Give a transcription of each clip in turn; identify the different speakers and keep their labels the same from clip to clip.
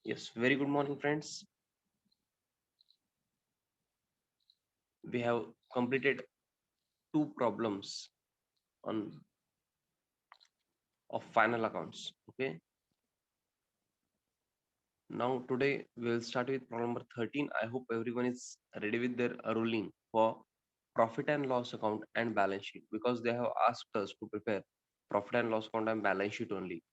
Speaker 1: Yes, very good morning, friends. We have completed two problems on of final accounts. Okay. Now today we'll start with problem number 13. I hope everyone is ready with their ruling for profit and loss account and balance sheet because they have asked us to prepare profit and loss account and balance sheet only.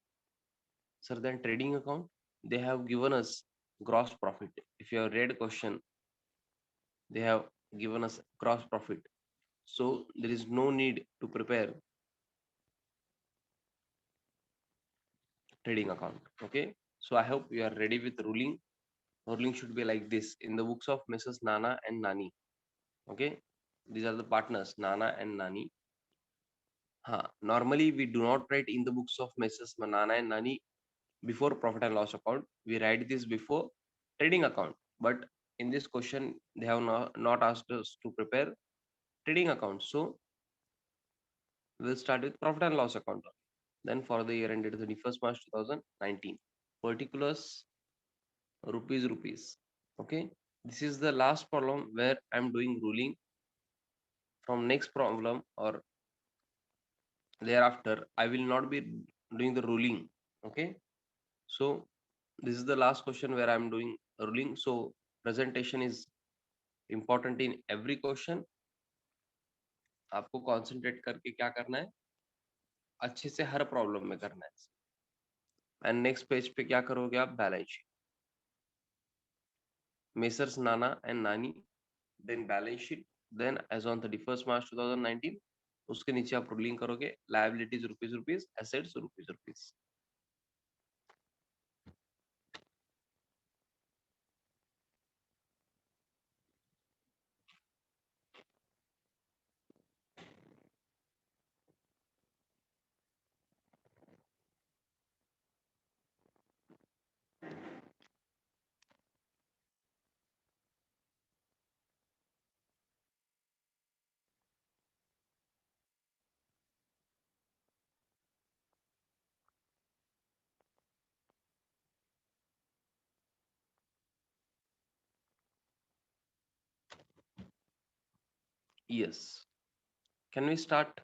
Speaker 1: Sir, then trading account they have given us gross profit. If you have read question, they have given us gross profit. So there is no need to prepare trading account. Okay, so I hope you are ready with ruling. Ruling should be like this in the books of Mrs. Nana and Nani. Okay, these are the partners Nana and Nani. Normally we do not write in the books of Mrs. Nana and Nani before profit and loss account. We write this before trading account, but in this question they have not asked us to prepare trading account. So we'll start with profit and loss account. Then for the year ended 31st March 2019, particulars rupees. Okay, this is the last problem where I'm doing ruling. From next problem or thereafter I will not be doing the ruling. Okay, so this is the last question where I'm doing ruling. So presentation is important in every question. आपको concentrate करके क्या करना है, अच्छे से हर problem में करना है. एंड नेक्स्ट पेज पे क्या करोगे आप, balance sheet, Messrs Nana and Nani, then balance sheet, then as on 31st March 2019. उसके नीचे आप रूलिंग करोगे, liabilities rupees, assets rupees. Yes, can we start?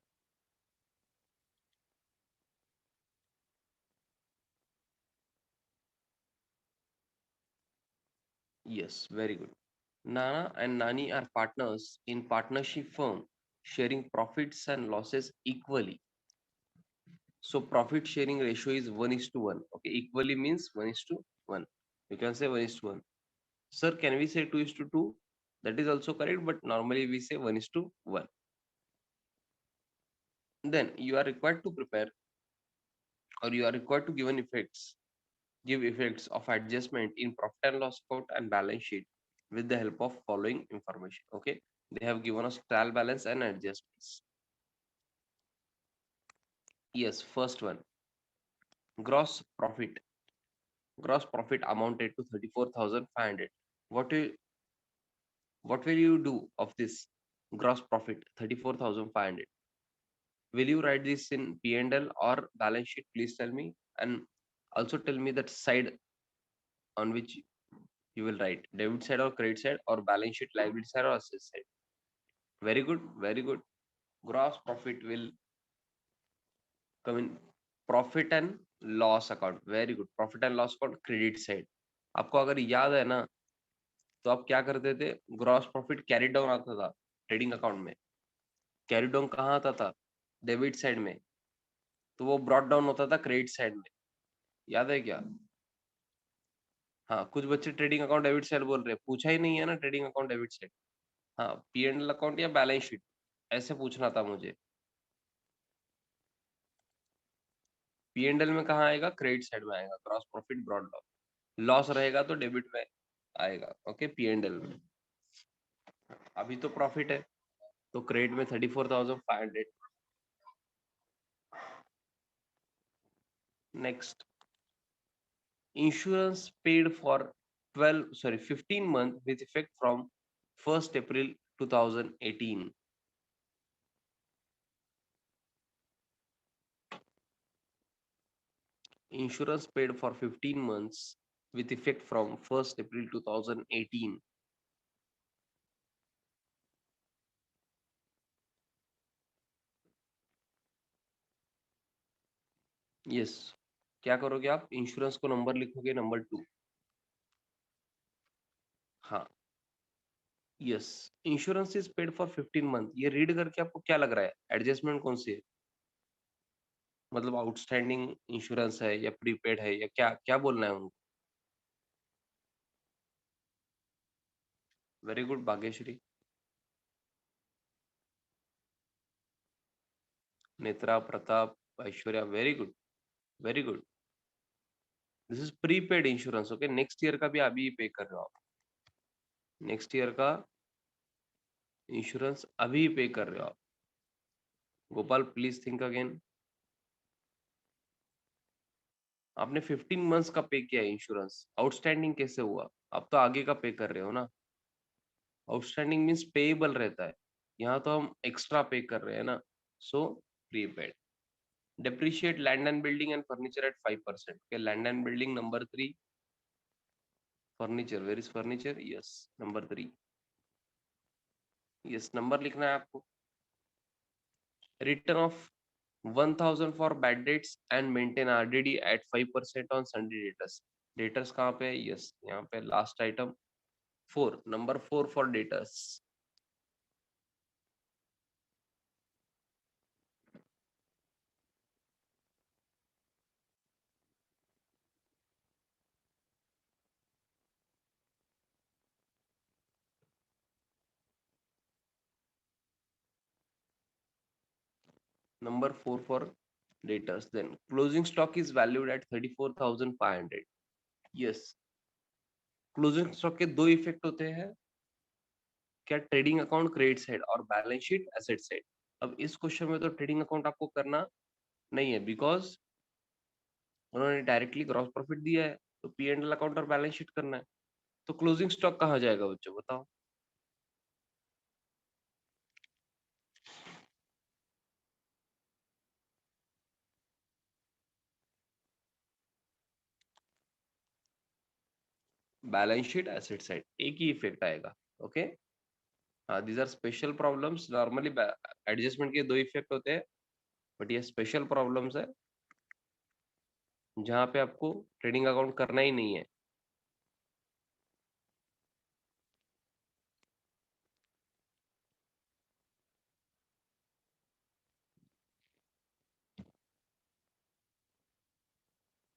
Speaker 1: Yes, very good. Nana and Nani are partners in partnership firm sharing profits and losses equally. So profit sharing ratio is 1:1. Okay, equally means 1:1. You can say 1:1. Sir, can we say 2:2? That is also correct, but normally we say 1:1. Then you are required to prepare, or you are required to give effects of adjustment in profit and loss account and balance sheet with the help of following information. Okay, they have given us trial balance and adjustments. Yes, first one, gross profit. Gross profit amounted to 34,500. What will you do of this gross profit 34,500? Will you write this in P&L or balance sheet? Please tell me, and also tell me that side on which you will write, debit side or credit side, or balance sheet liability side or asset side. Very good, very good. Gross profit will come in profit and loss account. Very good. Profit and loss account credit side. आपको अगर याद है ना, तो आप क्या करते थे, ग्रॉस प्रॉफिट कैरी डाउन आता था ट्रेडिंग अकाउंट में. कैरी डाउन कहाँ आता था, डेबिट साइड में, तो वो ब्रॉट डाउन होता था क्रेडिट साइड में. याद है क्या? हाँ, कुछ बच्चे ट्रेडिंग अकाउंट डेबिट साइड बोल रहे हैं, पूछा ही नहीं है ना ट्रेडिंग अकाउंट डेबिट साइड. हाँ, P&L अकाउंट या बैलेंस शीट ऐसे पूछना था मुझे. P&L में कहाँ आएगा, क्रेडिट साइड में आएगा, cross profit brought down. Loss रहेगा तो डेबिट में आएगा. ओके, P&L में. अभी तो प्रॉफिट है, तो क्रेडिट में 34,500. Next, insurance paid for 15 months with effect from 1st April 2018. Insurance paid for 15 months with effect from 1st April 2018. Yes, क्या करोगे आप? इंश्योरेंस को नंबर लिखोगे नंबर 2। हाँ, yes, insurance is paid for 15 month. ये रीड करके आपको क्या लग रहा है, एडजस्टमेंट कौन सी है? मतलब आउटस्टैंडिंग इंश्योरेंस है या प्रीपेड है या क्या क्या बोलना है उनको? Very good Bhagyashree. Netra, Pratap, Aishwarya, very good, very good. This is prepaid insurance. Okay, next year का भी अभी पे कर रहे हो आप। नेक्स्ट ईयर का इंश्योरेंस अभी पे कर रहे हो आप। Gopal please think again. आपने 15 मंथ्स का पे किया इंश्योरेंस, आउटस्टैंडिंग कैसे हुआ? आप तो आगे का पे कर रहे हो ना। आउटस्टैंडिंग मीन्स पेएबल रहता है, यहाँ तो हम एक्स्ट्रा पे कर रहे हैं ना। So prepaid. depreciate land and building and furniture at 5%. Okay, land and building number 3, furniture, where is furniture? Yes, number 3। yes, number लिखना है आपको। Return of 1000 for bad debts and maintain RDD at 5% on sundry debtors. Debtors कहाँ पे है? Yes, यहाँ पे last item 4, number 4 for debtors. Number 4 for debtors. Then closing stock is valued at 34,500। Yes, closing stock के दो effect होते हैं। क्या ट्रेडिंग अकाउंट क्रेडिट साइड और बैलेंस शीट एसेट साइड। अब इस क्वेश्चन में तो ट्रेडिंग अकाउंट आपको करना नहीं है, बिकॉज उन्होंने डायरेक्टली ग्रॉस प्रॉफिट दिया है, तो पी एंड एल अकाउंट और बैलेंस शीट करना है। तो क्लोजिंग स्टॉक कहाँ जाएगा बच्चों, बताओ? बैलेंस शीट एसेट साइड एक ही इफेक्ट आएगा। ओके, हाँ, these are special problems. Normally adjustment के दो इफेक्ट होते हैं, बट ये स्पेशल प्रॉब्लम्स है जहाँ पे आपको ट्रेडिंग अकाउंट करना ही नहीं है।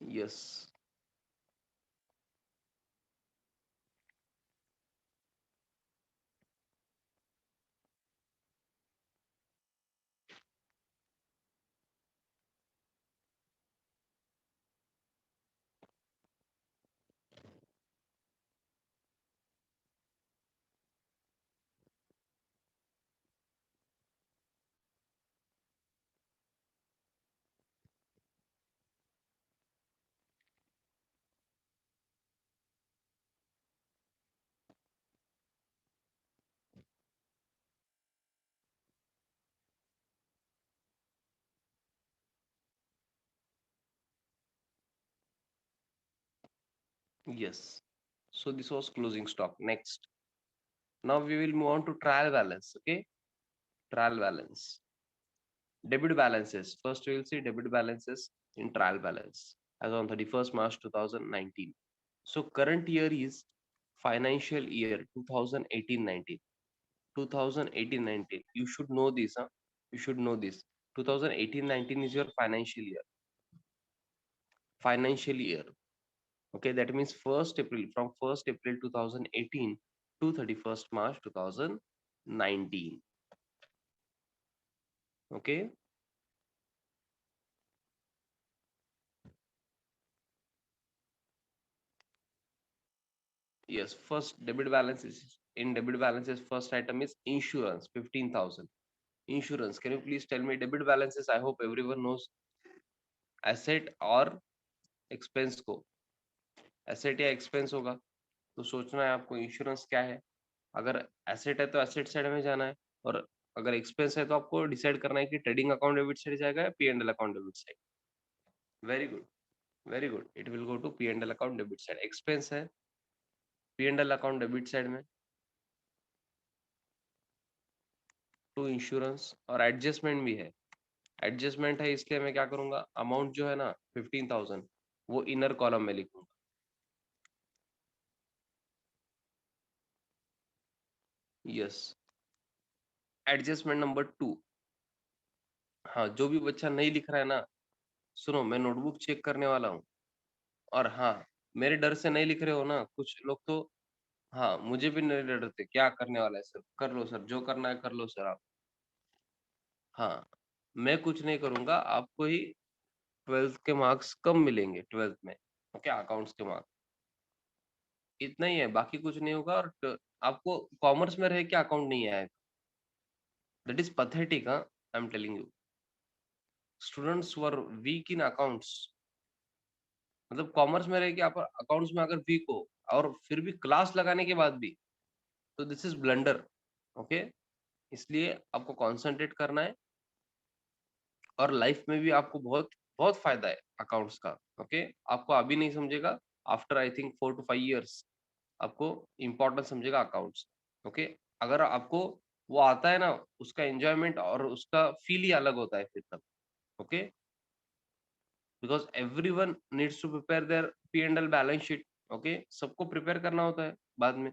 Speaker 1: Yes, yes. So this was closing stock. Next, now we will move on to trial balance. Okay, trial balance. Debit balances. First, we will see debit balances in trial balance as on 31st March 2019. So current year is financial year 2018-19. 2018-19. You should know this, huh? You should know this. 2018-19 is your financial year. Financial year. Okay, that means 1st April, from 1st April 2018 to 31st March 2019. Okay. Yes, first debit balance is in debit balances. First item is insurance, 15,000. Insurance. Can you please tell me debit balances? I hope everyone knows asset और expense को। Asset या expense होगा तो सोचना है आपको insurance क्या है। अगर एसेट है तो एसेट साइड में जाना है, और अगर एक्सपेंस है तो आपको डिसाइड करना है कि ट्रेडिंग अकाउंट डेबिट साइड जाएगा या P and L account debit side. Very good. Very good, it will go to P and L account debit side. Expense है P and L account debit side में, to insurance, और adjustment भी है। Adjustment है इसलिए मैं क्या करूंगा, अमाउंट जो है ना 15,000 वो इनर कॉलम में लिखूंगा। Yes, adjustment number 2। हाँ, जो भी बच्चा नहीं लिख रहा है ना, सुनो मैं नोटबुक चेक करने वाला हूँ। और हाँ, मेरे डर से नहीं लिख रहे हो ना कुछ लोग तो, हाँ मुझे भी नहीं डरते, क्या करने वाला है सर, कर लो सर, जो करना है कर लो सर आप। हाँ, मैं कुछ नहीं करूंगा, आपको ही 12th के मार्क्स कम मिलेंगे 12th में। ओके, अकाउंट्स के मार्क्स इतना ही है, बाकी कुछ नहीं होगा। और आपको कॉमर्स में रह के अकाउंट नहीं आएगा, दैट इज पथेटिक। हाँ, I am telling you, students were weak in accounts. मतलब कॉमर्स में रह के आप अकाउंट्स में अगर वीक हो और फिर भी क्लास लगाने के बाद भी, तो दिस इज ब्लंडर। ओके, इसलिए आपको कंसंट्रेट करना है, और लाइफ में भी आपको बहुत बहुत फायदा है अकाउंट्स का। ओके, आपको अभी नहीं समझेगा, after I think 4 to 5 years आपको इम्पोर्टेंट समझेगा अकाउंट्स। ओके, अगर आपको वो आता है ना, उसका एंजॉयमेंट और उसका फील ही अलग होता है फिर तब। Okay, because every one needs to prepare their P and L balance sheet. Okay, सबको प्रिपेयर करना होता है बाद में।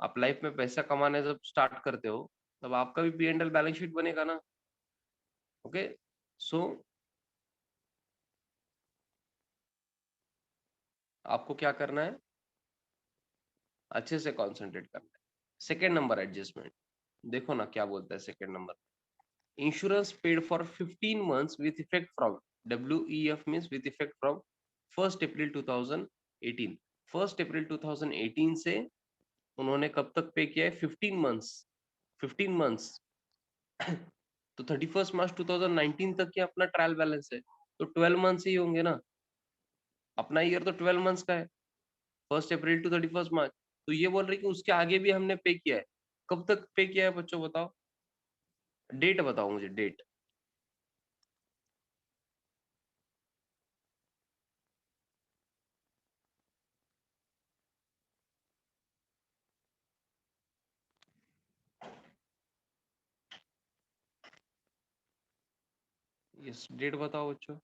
Speaker 1: आप लाइफ में पैसा कमाने जब स्टार्ट करते हो, तब आपका भी P and L balance sheet बनेगा ना। ओके, सो आपको क्या करना है, अच्छे से कॉन्सेंट्रेट करना है। सेकेंड नंबर एडजस्टमेंट, देखो ना क्या बोलता है second number. Insurance paid for 15 months with effect from, WEF means with effect from 1st April 2018। 1st April 2018 से उन्होंने कब तक पे किया है, 15 months। 15 months तो 31st March 2019 तक ही अपना ट्रायल बैलेंस है, तो 12 मंथ्स ही होंगे ना। अपना ईयर तो 12 मंथ्स का है, 1st April to 31st March। तो ये बोल रहे कि उसके आगे भी हमने पे किया है। कब तक पे किया है बच्चों, बताओ, डेट बताओ मुझे, डेट। यस, डेट बताओ बच्चों।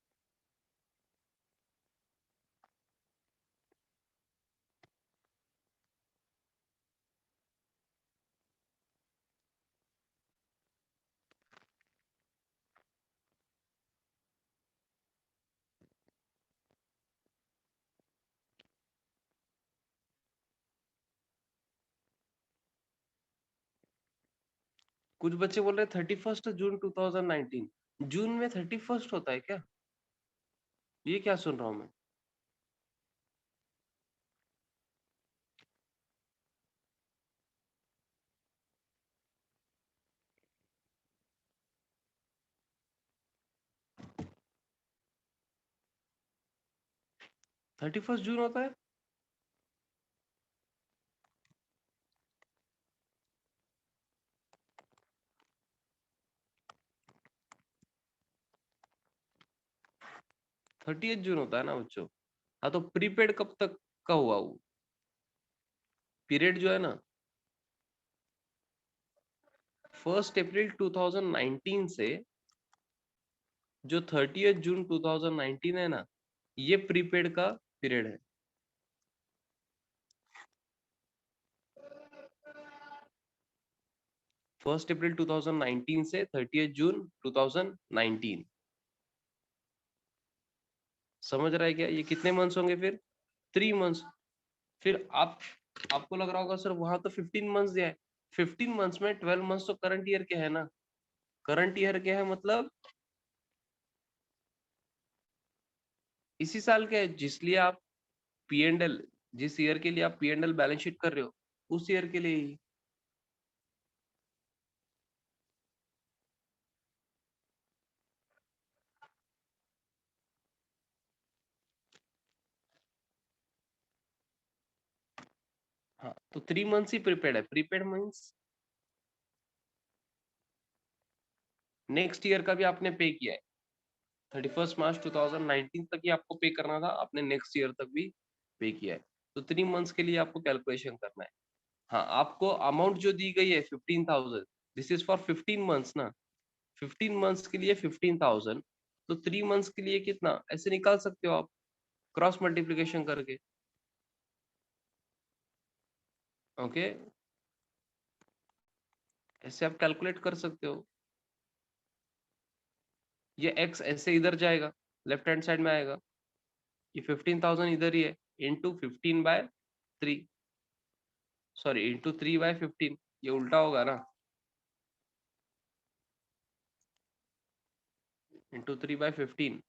Speaker 1: कुछ बच्चे बोल रहे 31st June 2019। जून में 31st होता है क्या, ये क्या सुन रहा हूँ मैं। 31st June होता है। 30th June होता है ना बच्चों। हाँ, तो प्रीपेड कब तक का हुआ वो पीरियड जो है ना, 1st April 2019 से जो 30th June 2019 है ना, ये प्रीपेड का पीरियड है। फर्स्ट अप्रैल 2019 से 30th June 2019। समझ रहा है क्या, ये कितने मंथ्स होंगे फिर, 3 मंथ्स। फिर आपको लग रहा होगा सर वहां तो 15 मंथ्स दिया है। 15 मंथ्स में 12 मंथ्स तो करंट ईयर के है ना। करंट ईयर के है मतलब इसी साल के है, जिसलिए आप पी एंड एल, जिस ईयर के लिए आप P and L balance sheet कर रहे हो, उस ईयर के लिए ही। हाँ, तो 3 मंथ्स ही प्रीपेड है। प्रीपेड मीन्स नेक्स्ट ईयर का भी आपने पे किया है। 31 मार्च 2019 तक ही आपको पे करना था, आपने नेक्स्ट ईयर तक भी पे किया है, तो 3 मंथ्स के लिए आपको कैलकुलेशन करना है। हाँ, आपको अमाउंट जो दी गई है 15,000, दिस इज फॉर 15 मंथ्स ना, 15 मंथ्स के लिए 15,000, तो 3 मंथ्स के लिए कितना ऐसे निकाल सकते हो आप, क्रॉस मल्टीप्लीकेशन करके। ओके, ऐसे आप कैलकुलेट कर सकते हो। ये x ऐसे इधर जाएगा, लेफ्ट हैंड साइड में आएगा, ये 15,000 इधर ही है, इंटू 15/3, सॉरी इंटू 3/15, ये उल्टा होगा ना, इंटू 3/15।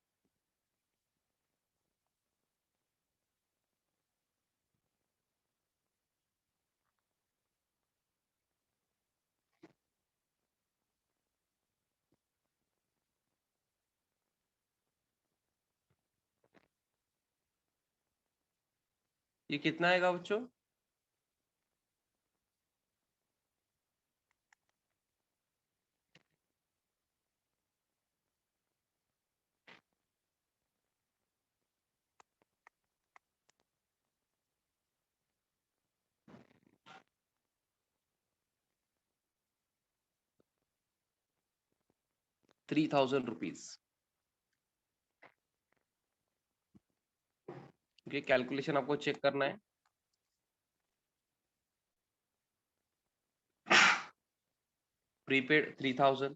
Speaker 1: ये कितना आएगा बच्चों? 3,000 रुपीज। ये कैलकुलेशन आपको चेक करना है। प्रीपेड 3,000,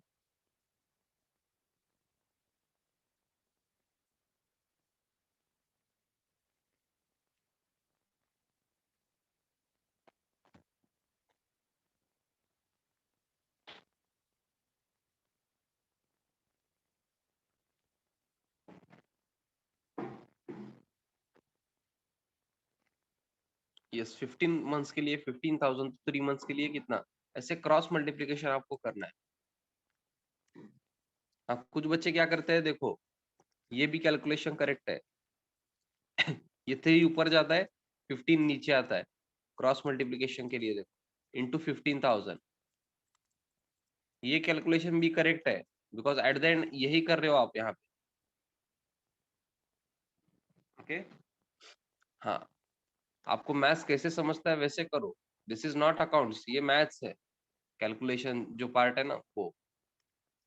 Speaker 1: यस 15 मंथ्स के लिए 15,000, 3 मंथ्स के लिए कितना, ऐसे क्रॉस मल्टीप्लीकेशन आपको करना है। अब कुछ बच्चे क्या करते हैं, देखो ये भी कैलकुलेशन करेक्ट है, ये 3 ऊपर जाता है, 15 नीचे आता है, क्रॉस मल्टीप्लीकेशन के लिए देखो, इंटू 15,000, ये कैलकुलेशन भी करेक्ट है, बिकॉज एट द एंड यही कर रहे हो आप यहाँ पे। ओके, हाँ, आपको मैथ्स कैसे समझता है वैसे करो, दिस इज नॉट अकाउंट्स, ये मैथ्स है, कैलकुलेशन जो पार्ट है ना वो।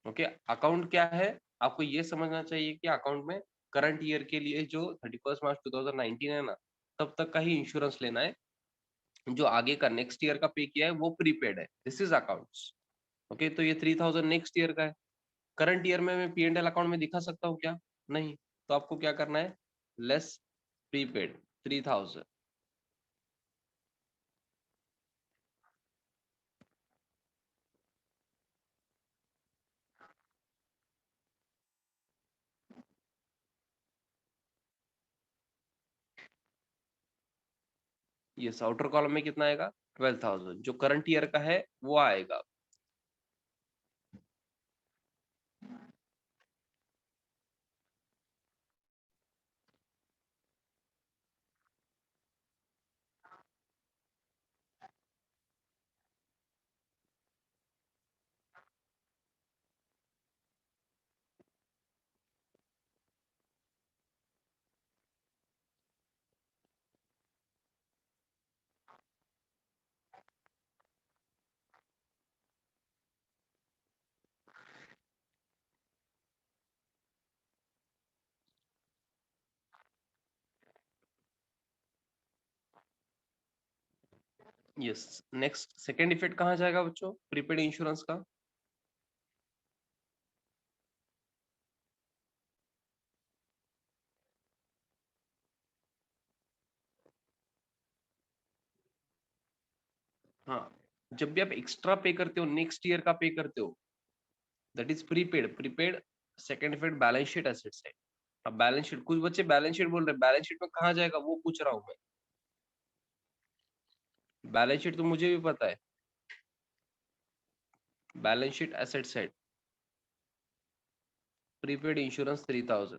Speaker 1: ओके, अकाउंट क्या है, आपको ये समझना चाहिए कि अकाउंट में करंट ईयर के लिए जो 31 मार्च 2019 है ना, तब तक का ही इंश्योरेंस लेना है, जो आगे का नेक्स्ट ईयर का पे किया है वो प्रीपेड है, दिस इज अकाउंट्स। ओके, तो ये 3,000 नेक्स्ट ईयर का है, करंट ईयर में मैं P&L अकाउंट में दिखा सकता हूँ क्या? नहीं, तो आपको क्या करना है, लेस प्रीपेड 3,000। ये आउटर कॉलम में कितना आएगा, 12,000, जो करंट ईयर का है वो आएगा। यस, नेक्स्ट सेकेंड इफेक्ट कहाँ जाएगा बच्चों, प्रीपेड इंश्योरेंस का? हाँ, जब भी आप एक्स्ट्रा पे करते हो, नेक्स्ट ईयर का पे करते हो, that is prepaid. Prepaid second effect balance sheet assets है। अब बैलेंस शीट, कुछ बच्चे बैलेंस शीट बोल रहे हैं, बैलेंस शीट में कहाँ जाएगा वो पूछ रहा हूँ मैं। बैलेंस शीट तो मुझे भी पता है, balance sheet asset side, prepaid insurance 3,000।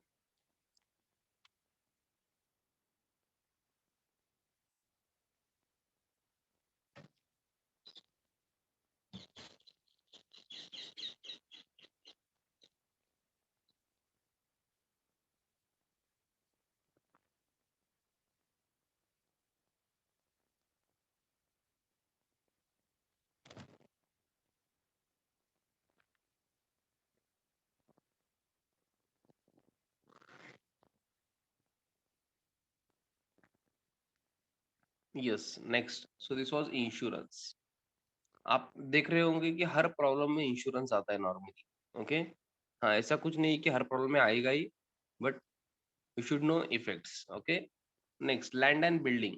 Speaker 1: Yes, next, so this was insurance. आप देख रहे होंगे कि हर प्रॉब्लम में इंश्योरेंस आता है नॉर्मली। ओके, हाँ, ऐसा कुछ नहीं कि हर प्रॉब्लम में आएगा ही, but you should know effects. Okay, next, land and building.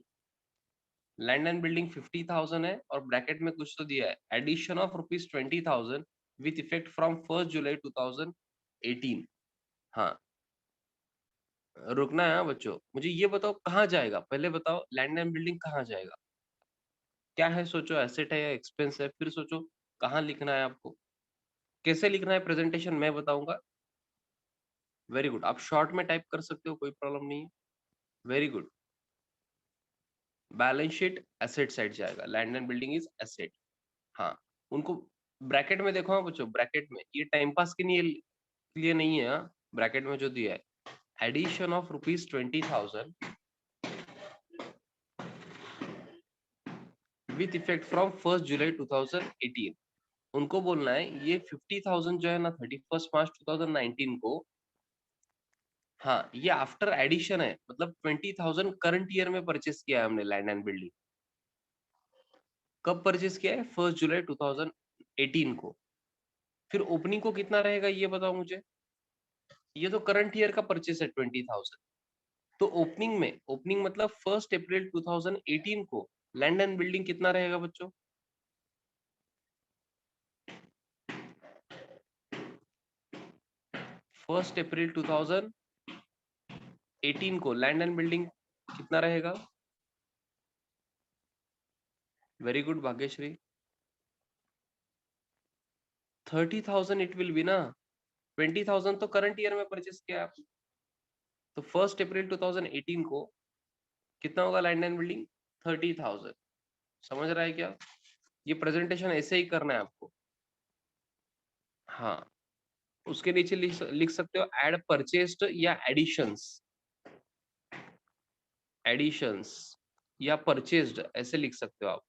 Speaker 1: Land and building 50,000 है और ब्रैकेट में कुछ तो दिया है, addition of ₹20,000 with effect from 1 July 2018। हाँ, रुकना है। हाँ बच्चों, मुझे ये बताओ कहाँ जाएगा, पहले बताओ लैंड एंड बिल्डिंग कहाँ जाएगा, क्या है, सोचो, एसेट है या एक्सपेंस है, फिर सोचो कहाँ लिखना है आपको, कैसे लिखना है प्रेजेंटेशन मैं बताऊंगा। वेरी गुड, आप शॉर्ट में टाइप कर सकते हो, कोई प्रॉब्लम नहीं है। Very good, balance sheet asset side जाएगा, land and building is asset. हाँ, उनको ब्रैकेट में देखो। हाँ बच्चों, ब्रैकेट में ये टाइम पास के लिए नहीं है। हाँ, ब्रैकेट में जो दिया है, addition of ₹20,000 with effect from 1 July 2018। उनको बोलना है ये 50,000 जो है ना 31 मार्च 2019 को, हाँ, ये आफ्टर एडिशन है, मतलब 20,000 करंट ईयर में परचेस किया है हमने लैंड एंड बिल्डिंग। कब परचेस किया है? 1 जुलाई 2018 को। फिर ओपनिंग को कितना रहेगा ये बताओ मुझे। ये तो करंट ईयर का परचेस है 20,000। तो ओपनिंग मतलब 1 अप्रैल 2018 को लैंड एंड बिल्डिंग कितना रहेगा बच्चों? 1 अप्रैल 2018 को लैंड एंड बिल्डिंग कितना रहेगा? Very good Bhagyashree, 30,000 it will be ना। 20,000 तो करंट ईयर में परचेस किया आप, तो 1 अप्रैल 2018 को कितना होगा लैंड एंड बिल्डिंग? 30,000। समझ रहा है क्या? ये प्रेजेंटेशन ऐसे ही करना है आपको। हाँ, उसके नीचे लिख सकते हो एड परचेस्ड या एडिशंस, एडिशंस या परचेस्ड ऐसे लिख सकते हो आप।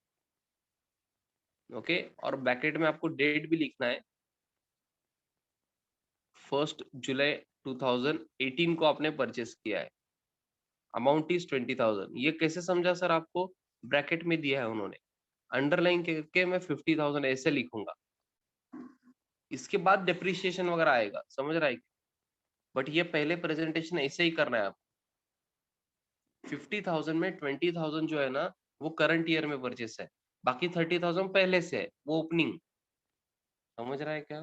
Speaker 1: ओके, और ब्रैकेट में आपको डेट भी लिखना है, 1 जुलाई 2018 को आपने परचेस किया है, अमाउंट इज 20,000। ये कैसे समझा सर आपको? ब्रैकेट में दिया है उन्होंने, अंडरलाइन करके मैं 50,000 ऐसे लिखूंगा, इसके बाद डिप्रिसिएशन वगैरह आएगा, समझ रहा है? बट ये पहले प्रेजेंटेशन ऐसे ही करना है आप। 50,000 में 20,000 जो है ना वो करंट ईयर में परचेस है, बाकी 30,000 पहले से है, वो ओपनिंग। समझ रहा है क्या?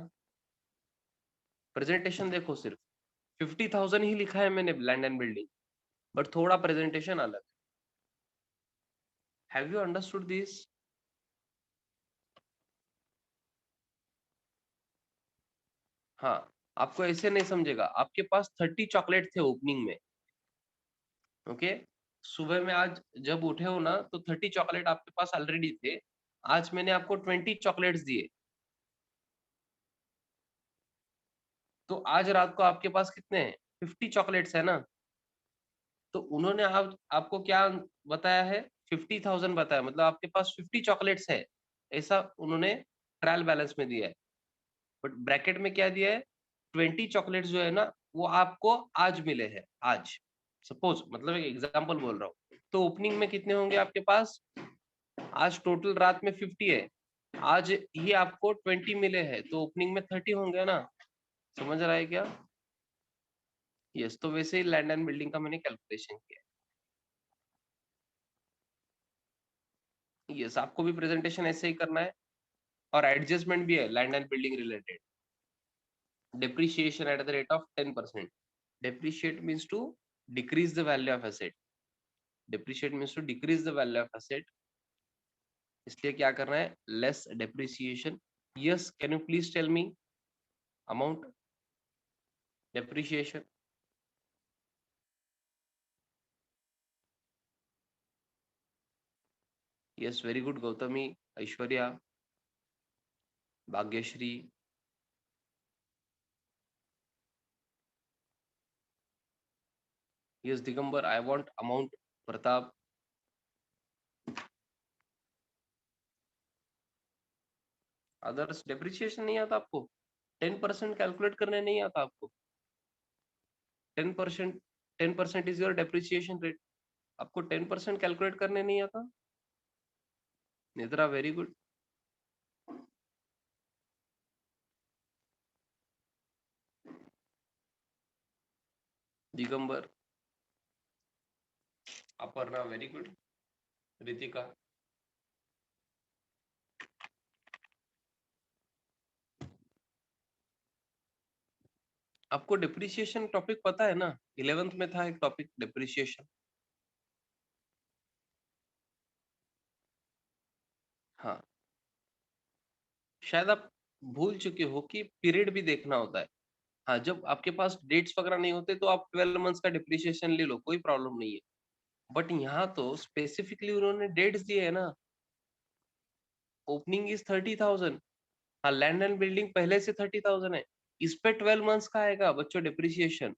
Speaker 1: प्रेजेंटेशन देखो, सिर्फ 50,000 ही लिखा है मैंने लैंड एंड बिल्डिंग, बट थोड़ा प्रेजेंटेशन अलग। Have you understood this? हाँ, आपको ऐसे नहीं समझेगा, आपके पास 30 चॉकलेट थे ओपनिंग में। ओके, सुबह में आज जब उठे हो ना तो 30 चॉकलेट आपके पास ऑलरेडी थे, आज मैंने आपको 20 चॉकलेट्स दिए, तो आज रात को आपके पास कितने हैं? 50 चॉकलेट्स है ना। तो उन्होंने आपको क्या बताया है? 50,000 बताया, मतलब आपके पास 50 चॉकलेट्स है, ऐसा उन्होंने ट्रायल बैलेंस में दिया है। बट ब्रैकेट में क्या दिया है? 20 चॉकलेट्स जो है ना वो आपको आज मिले हैं, आज। सपोज, मतलब एक एग्जांपल बोल रहा हूँ, तो ओपनिंग में कितने होंगे आपके पास? आज टोटल रात में 50 है, आज ही आपको 20 मिले हैं, तो ओपनिंग में 30 होंगे ना। समझ रहा है क्या? यस, तो वैसे ही लैंड एंड बिल्डिंग का मैंने कैलकुलेशन किया है। यस, आपको भी प्रेजेंटेशन ऐसे ही करना है, और एडजस्टमेंट भी है land and building related. Depreciation at the rate of 10%. Depreciate means to decrease the value of asset. Depreciate means to decrease the value of asset. इसलिए क्या करना है? Less depreciation. Yes, can you please tell me amount depreciation? Yes, very good, Gautami, Aishwarya, Bhagyashri. Yes, Digambar, I want amount. Pratap. Others, depreciation नहीं आता आपको? 10% calculate करने नहीं आता आपको? 10%, 10% is your depreciation rate. आपको 10% कैलकुलेट करने नहीं आता? Netra very good. Digambar, Aparna very good. Ritika, आपको डिप्रिसिएशन टॉपिक पता है ना? 11th में था एक टॉपिक डिप्रिसिएशन। हाँ, शायद आप भूल चुके हो कि पीरियड भी देखना होता है। हाँ, जब आपके पास डेट्स वगैरह नहीं होते तो आप 12 मंथ्स का डिप्रिसिएशन ले लो, कोई प्रॉब्लम नहीं है। बट यहाँ तो स्पेसिफिकली उन्होंने डेट्स दिए है ना। Opening is 30,000। हाँ, लैंड एंड बिल्डिंग पहले से 30,000 है। इस पे 12 मंथ्स का आएगा बच्चों डिप्रिसिएशन।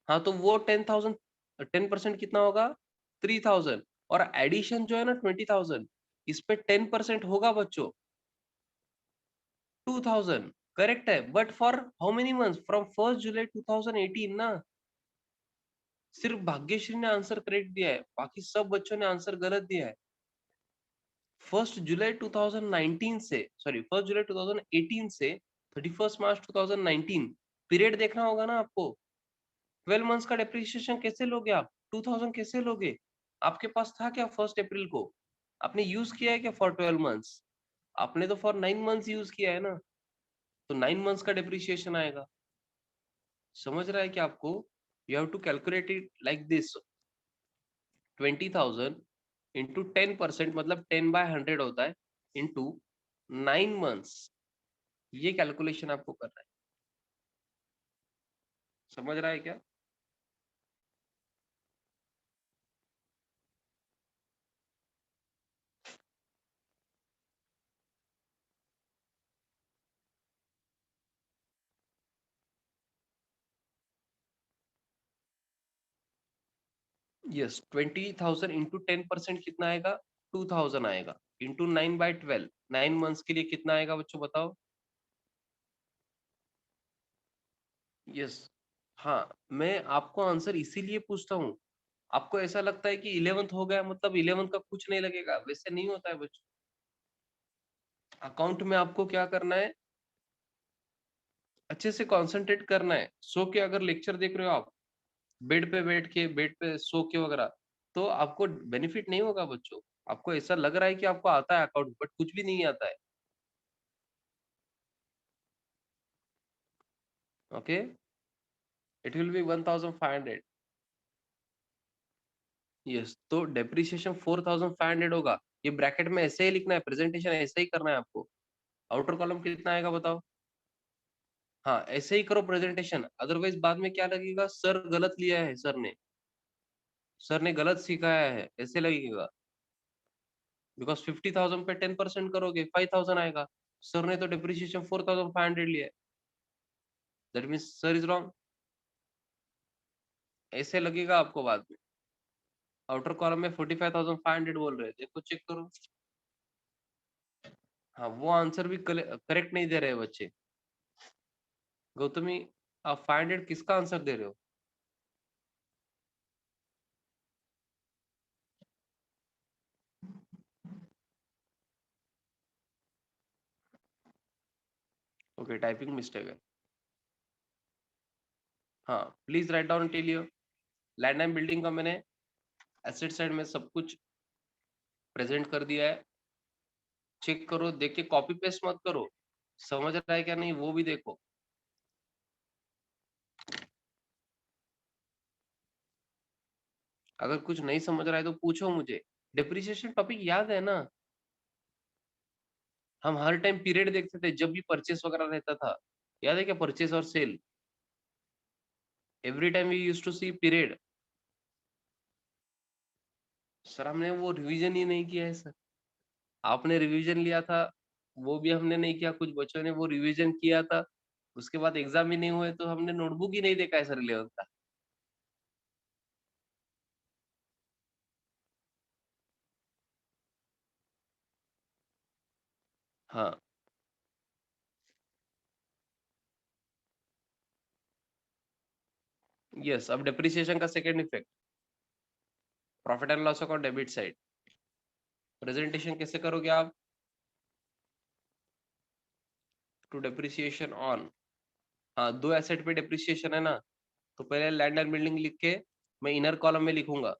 Speaker 1: हाँ, तो वो 10,000, 10% कितना होगा? 3,000। और एडिशन जो है ना 20,000, इस पे 10% होगा बच्चों, 2,000। करेक्ट है, but for how many months? From 1 July 2018 ना। सिर्फ भाग्यश्री ने आंसर करेक्ट दिया है, बाकी सब बच्चों ने आंसर गलत दिया है। 1 जुलाई 2019 से, सॉरी 1 जुलाई 2018 से 31 मार्च 2019 पीरियड देखना होगा ना आपको। 12 मंथ्स का डेप्रिसिएशन कैसे लोगे आप? 2,000 कैसे लोगे? आपके पास था क्या 1 अप्रैल को? आपने यूज किया है क्या फॉर 12 मंथ्स? आपने तो फॉर 9 मंथ्स यूज किया है ना, तो 9 मंथ्स का डेप्रिसिएशन आएगा। समझ रहा है क्या आपको? You have to calculate it like this. 20,000 into 10%, मतलब 10/100 होता है, इंटू 9 मंथ्स। ये कैलकुलेशन आपको करना है। समझ रहा है क्या? यस, 20,000 इंटू 10% कितना आएगा? 2,000 आएगा। इंटू 9/12, 9 मंथ्स के लिए कितना आएगा बच्चों बताओ? यस। हाँ, मैं आपको आंसर इसीलिए पूछता हूँ। आपको ऐसा लगता है कि 11th हो गया मतलब 11th का कुछ नहीं लगेगा, वैसे नहीं होता है बच्चों। अकाउंट में आपको क्या करना है? अच्छे से कंसंट्रेट करना है। सो के अगर लेक्चर देख रहे हो आप, बेड पे बैठ के, बेड पे सो के वगैरह, तो आपको बेनिफिट नहीं होगा बच्चों। आपको ऐसा लग रहा है कि आपको आता है अकाउंट, बट कुछ भी नहीं आता है। Okay, it will be 1,500। Yes, तो डेप्रिसिएशन 4,500 होगा। ये ब्रैकेट में ऐसे ही लिखना है, प्रेजेंटेशन ऐसे ही करना है आपको। आउटर कॉलम कितना आएगा बताओ? हाँ, ऐसे ही करो प्रेजेंटेशन, अदरवाइज बाद में क्या लगेगा? सर गलत लिया है, सर ने गलत सिखाया है, ऐसे लगेगा। बिकॉज 50,000 पे 10% करोगे 5,000 आएगा। सर ने तो डिप्रिसिएशन 4,500 लिया है, that means sir is wrong. ऐसे लगेगा आपको बाद में। आउटर कॉलम में 45,500 बोल रहे हैं, देखो चेक करो। हाँ, वो आंसर भी करेक्ट नहीं दे रहे बच्चे। गौतमी, आप 500 किसका आंसर दे रहे हो? ओके, टाइपिंग मिस्टेक है। हाँ, please write down till your. Land and building का मैंने एसेट साइड में सब कुछ प्रेजेंट कर दिया है। चेक करो, देख के कॉपी पेस्ट मत करो। समझ रहा है क्या नहीं वो भी देखो। अगर कुछ नहीं समझ रहा है तो पूछो मुझे। डिप्रिसिएशन टॉपिक याद है ना? हम हर टाइम पीरियड देखते थे जब भी परचेस वगैरह रहता था। याद है क्या? परचेस और sale, every time we used to see period. Sir, हमने वो रिवीजन ही नहीं किया है सर। आपने रिवीजन लिया था, वो भी हमने नहीं किया। कुछ बच्चों ने वो रिवीजन किया था, उसके बाद एग्जाम ही नहीं हुए, तो हमने नोटबुक ही नहीं देखा है सर 11th का। हाँ, यस। अब डिप्रिसिएशन का second effect, profit and loss account debit side, presentation कैसे करोगे आप? टू डेप्रिसिएशन ऑन, हाँ 2 एसेट पे डेप्रिसिएशन है ना, तो पहले लैंड एंड बिल्डिंग लिख के मैं इनर कॉलम में लिखूंगा।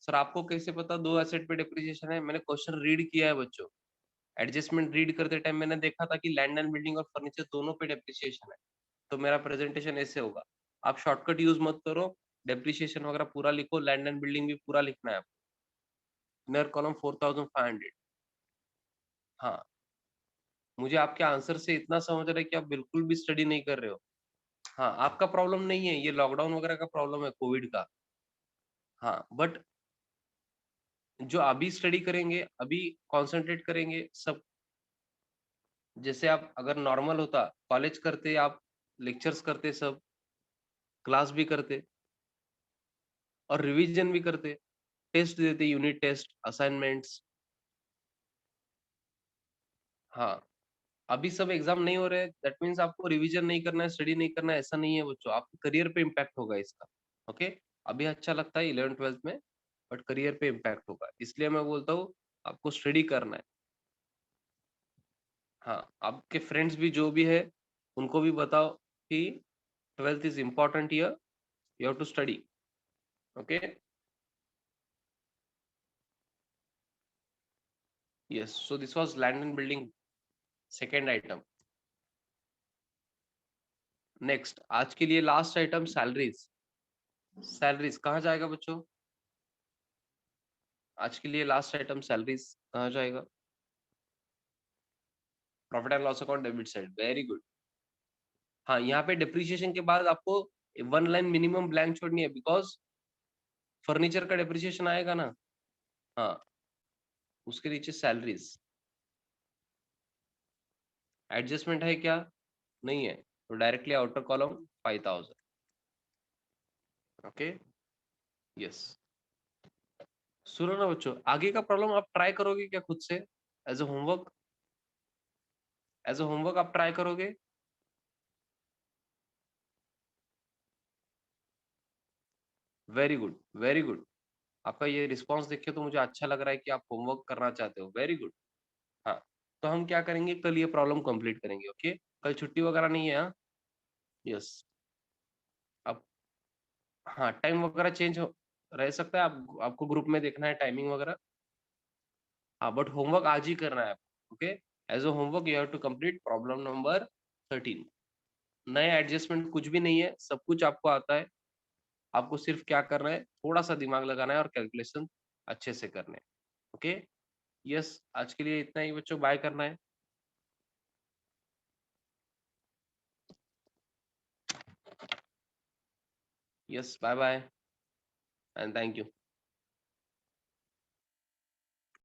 Speaker 1: सर आपको कैसे पता 2 एसेट पे डेप्रिसिएशन है? मैंने क्वेश्चन रीड किया है बच्चों, एडजस्टमेंट रीड करते टाइम मैंने देखा था कि लैंड एंड बिल्डिंग और फर्नीचर दोनों पे डेप्रिसिएशन है, तो मेरा प्रेजेंटेशन ऐसे होगा। आप शॉर्टकट यूज मत करो, डेप्रिसिएशन वगैरह पूरा लिखो, लैंड एंड बिल्डिंग भी पूरा लिखना है आपको। Inner column 4500। हाँ, मुझे आपके आंसर से इतना समझ रहा है कि आप बिल्कुल भी स्टडी नहीं कर रहे हो। हाँ, आपका प्रॉब्लम नहीं है, ये लॉकडाउन वगैरह का प्रॉब्लम है, कोविड का। हाँ, बट जो अभी स्टडी करेंगे, अभी कंसंट्रेट करेंगे सब, जैसे आप अगर नॉर्मल होता, कॉलेज करते, आप लेक्चर्स करते, सब क्लास भी करते और रिवीजन भी करते, टेस्ट देते, यूनिट टेस्ट, असाइनमेंट्स। हाँ, अभी सब एग्जाम नहीं हो रहे, दैट मीन्स आपको रिवीजन नहीं करना है, स्टडी नहीं करना है, ऐसा नहीं है बच्चों, आपके करियर पे इम्पैक्ट होगा इसका। ओके, अभी अच्छा लगता है 11 12th में, बट करियर पे इम्पैक्ट होगा, इसलिए मैं बोलता हूँ आपको स्टडी करना है। हाँ, आपके फ्रेंड्स भी जो भी है उनको भी बताओ कि 12th is important year, you have to study. Okay, yes, so this was land and building, second item. Next, आज के लिए लास्ट आइटम सैलरीज। सैलरीज कहाँ जाएगा बच्चों? आज के लिए लास्ट आइटम सैलरीज कहाँ जाएगा? Profit and loss account debit side, very good. हाँ, यहाँ पे डिप्रिसिएशन के बाद आपको 1 लाइन मिनिमम ब्लैंक छोड़नी है, बिकॉज फर्नीचर का डिप्रिसिएशन आएगा ना। हाँ, उसके नीचे सैलरीज, एडजस्टमेंट है क्या? नहीं है, तो directly outer column 5000। Okay, yes. सुनो ना बच्चों, आगे का प्रॉब्लम आप ट्राई करोगे क्या खुद से, as a homework? As a homework आप ट्राई करोगे? Very good, very good. आपका ये रिस्पांस देख के तो मुझे अच्छा लग रहा है कि आप होमवर्क करना चाहते हो, वेरी गुड। हाँ, तो हम क्या करेंगे, कल ये प्रॉब्लम कंप्लीट करेंगे। ओके, कल छुट्टी वगैरह नहीं है? हाँ, यस। अब हाँ, टाइम वगैरह चेंज हो रह सकता है, आप आपको ग्रुप में देखना है टाइमिंग वगैरह। हाँ, बट होमवर्क आज ही करना है आपको। Okay, as a homework you have to complete problem number 13। नए एडजस्टमेंट कुछ भी नहीं है, सब कुछ आपको आता है, आपको सिर्फ क्या करना है, थोड़ा सा दिमाग लगाना है और कैलकुलेशन अच्छे से करने हैं। ओके, यस, आज के लिए इतना ही बच्चों, बाय करना है। Yes, bye bye and thank you.